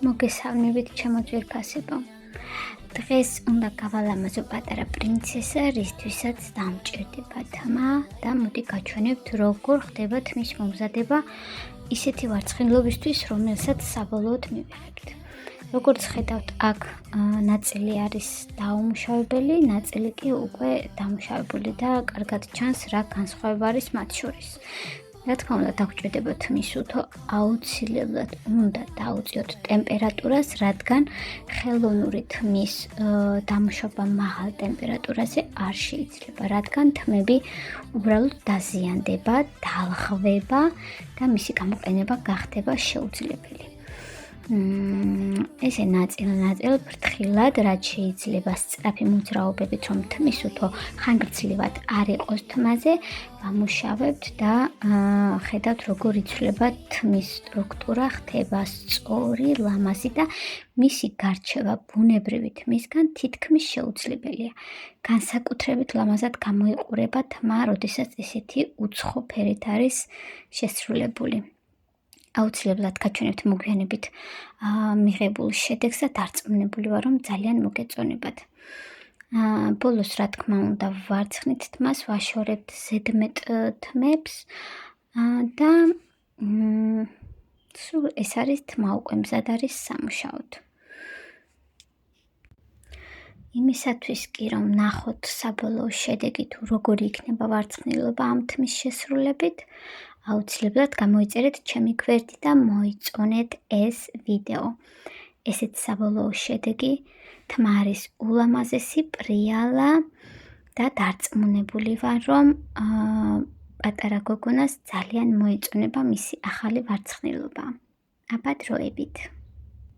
მოგესალმებით ჩემო ძვირფასებო. დღეს უნდა გავალამაზო პატარა პრინცესა, რისთვისაც დამჭირდება თმა და მოდი გაჩვენებთ როგორ ხდება თმის მომზადება ისეთი ვარცხნილობისთვის, რომელსაც საბოლოოდ მივიღებთ. როგორც ხედავთ, აქ ნაწილი არის დაუმუშავებელი, ნაწილი კი უკვე დამუშავებული და კარგად ჩანს რა განსხვავება არის მათ შორის. რა თქმა უნდა, დაგჭირდება თმის უთო, აუცილებლად უნდა დაუწიოთ ტემპერატურას, რადგან ხელოვნური თმის დამუშავება მაღალ ტემპერატურაზე არ შეიძლება, რადგან თმები უბრალოდ დაზიანდება, დალღვება და მისი გამოყენება გახდება შეუძლებელი. ესე ნაწილ ფრთხილად, რაც შეიძლება სწრაფი მოძრაობებით, რომ თმის უთო ხანგრძლივად არ იყოს თმაზე, ვამუშავებთ და ხედავთ როგორ იცვლება თმის სტრუქტურა, ხდება სწორი, ლამაზი და მისი გარჩევა ბუნებრივი თმისგან თითქმის შეუძლებელია. განსაკუთრებით ლამაზად გამოიყურება თმა, როდესაც ესეთი უცხო ფერით არის შესრულებული. აუცილებლად გაჩვენებთ მოგვიანებით მიღებულ შედეგს და დარწმუნებული ვარ, რომ ძალიან მოგეწონებათ. ბოლოს, რა თქმა უნდა, ვარცხნით თმას ვაშორებთ ზედმეტ თმებს და სულ ეს არის თმა უკვე მზად არის სამუშაოდ. იმისათვის კი, რომ ნახოთ საბოლოო შედეგი თუ როგორი იქნება ვარცხნილობა ამ თმის შესრულებით, აუცილებლად გამოიწერეთ ჩემი გვერდი და მოიწონეთ ეს ვიდეო. ესეც საბოლოო შედეგი, თმა არის ულამაზესი, პრიალა და დარწმუნებული ვარ, რომ პატარა გოგონას ძალიან მოეწონება მისი ახალი ვარცხნილობა. აბა დროებით.